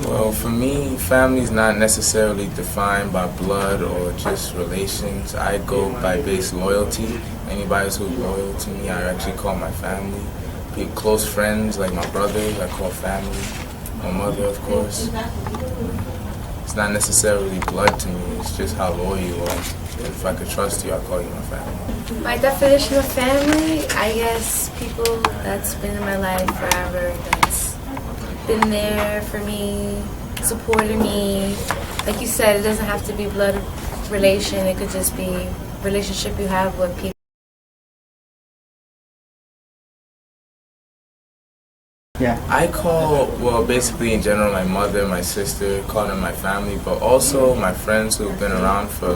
Well, for me, family is not necessarily defined by blood or just relations. I go by base loyalty. Anybody who's loyal to me, I actually call my family. Close friends, like my brothers, I call family. My mother, of course. It's not necessarily blood to me. It's just how loyal you are. And if I could trust you, I call you my family. My definition of family, I guess people that's been in my life forever, that's been there for me, supported me. Like you said, it doesn't have to be blood relation. It could just be relationship you have with people. Yeah. I call, well, basically in general, my mother, my sister, call them my family, but also my friends who've been around for,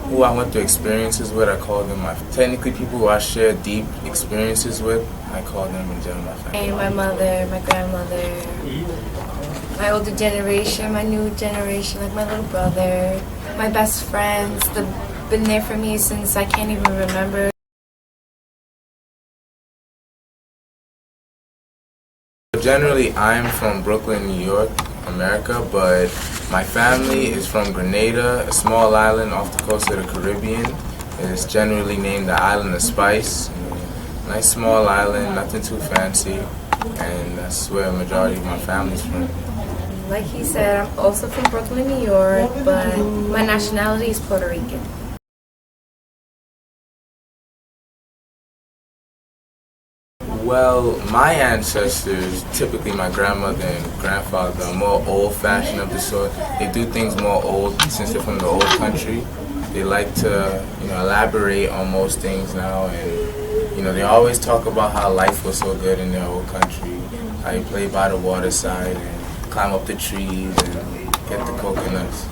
who I went through experiences with, I call them technically people who I share deep experiences with, I call them in general my family. And my mother, my grandmother, my older generation, my new generation, like my little brother, my best friends, they've been there for me since I can't even remember. Generally, I'm from Brooklyn, New York, America, but my family is from Grenada, a small island off the coast of the Caribbean. It's generally named the Island of Spice. Nice small island, nothing too fancy, and that's where a majority of my family's from. Like he said, I'm also from Brooklyn, New York, but my nationality is Puerto Rican. Well, my ancestors, typically my grandmother and grandfather, are more old-fashioned of the sort. They do things more old since they're from the old country. They like to, elaborate on most things now, and they always talk about how life was so good in their old country. How you play by the waterside and climb up the trees and get the coconuts.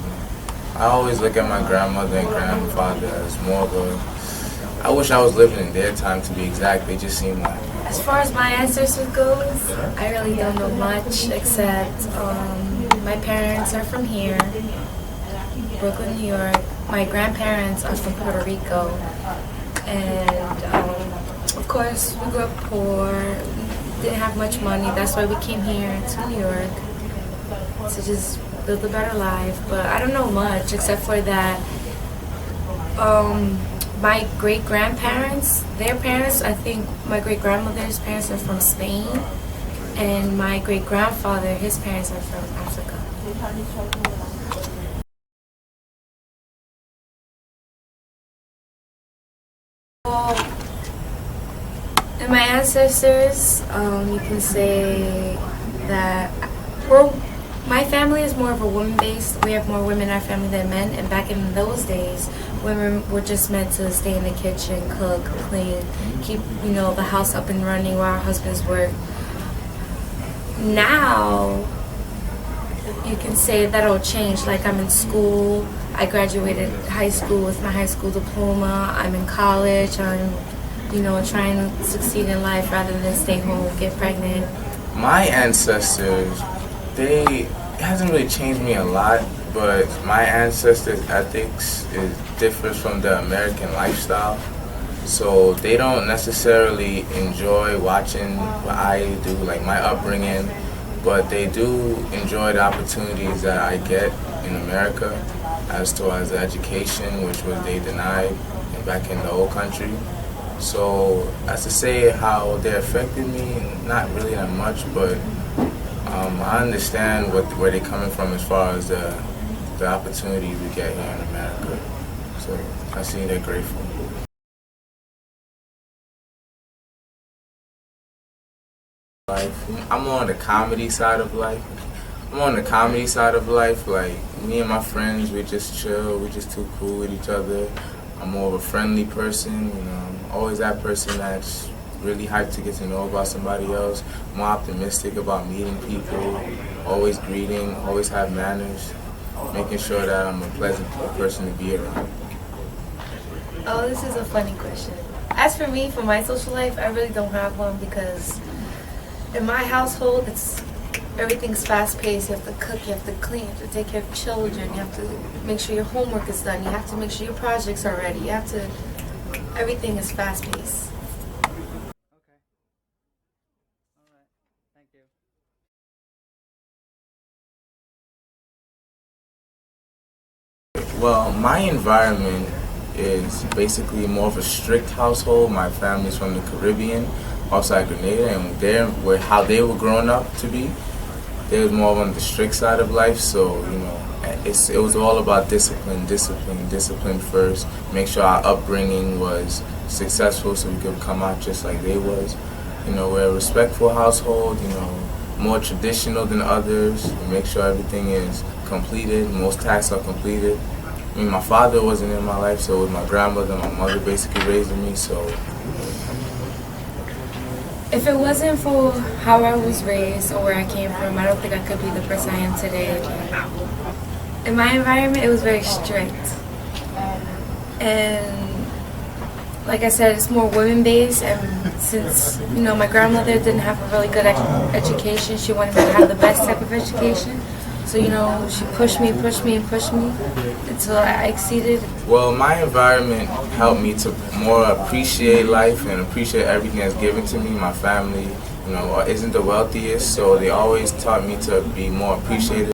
I always look at my grandmother and grandfather as more of a, I wish I was living in their time, to be exact. They just seem like. As far as my ancestors goes, I really don't know much except my parents are from here, Brooklyn, New York. My grandparents are from Puerto Rico, and of course we grew up poor, didn't have much money. That's why we came here to New York to just build a better life. But I don't know much except for that. My great-grandparents, their parents, I think my great-grandmother's parents are from Spain, and my great-grandfather, his parents are from Africa. Well, and my ancestors, you can say that my family is more of a woman-based. We have more women in our family than men, and back in those days, women were just meant to stay in the kitchen, cook, clean, keep the house up and running while our husbands work. Now, you can say that'll change. Like, I'm in school. I graduated high school with my high school diploma. I'm in college. I'm, trying to succeed in life rather than stay home, get pregnant. My ancestors, it hasn't really changed me a lot, but my ancestors' ethics differs from the American lifestyle. So they don't necessarily enjoy watching what I do, like my upbringing, but they do enjoy the opportunities that I get in America as towards education, which was they denied back in the old country. So as to say how they affected me, not really that much, but I understand where they're coming from as far as the opportunities we get here in America. So I see they're grateful. I'm on the comedy side of life. Like, me and my friends, we just chill, we just too cool with each other. I'm more of a friendly person, I'm always that person that's really hyped to get to know about somebody else, more optimistic about meeting people, always greeting, always have manners, making sure that I'm a pleasant person to be around. Oh, this is a funny question. As for me, for my social life, I really don't have one because in my household, everything's fast-paced. You have to cook, you have to clean, you have to take care of children, you have to make sure your homework is done, you have to make sure your projects are ready, everything is fast-paced. Well, my environment is basically more of a strict household. My family's from the Caribbean, outside Grenada, and how they were growing up to be. They was more on the strict side of life, so it was all about discipline, discipline, discipline first. Make sure our upbringing was successful, so we could come out just like they was. We're a respectful household. More traditional than others. We make sure everything is completed. Most tasks are completed. I mean, my father wasn't in my life, so it was my grandmother, my mother basically raising me. So, if it wasn't for how I was raised or where I came from, I don't think I could be the person I am today. In my environment, it was very strict. And like I said, it's more women-based, and since, my grandmother didn't have a really good education, she wanted me to have the best type of education. So, she pushed me until I exceeded. Well, my environment helped me to more appreciate life and appreciate everything that's given to me. My family, isn't the wealthiest, so they always taught me to be more appreciative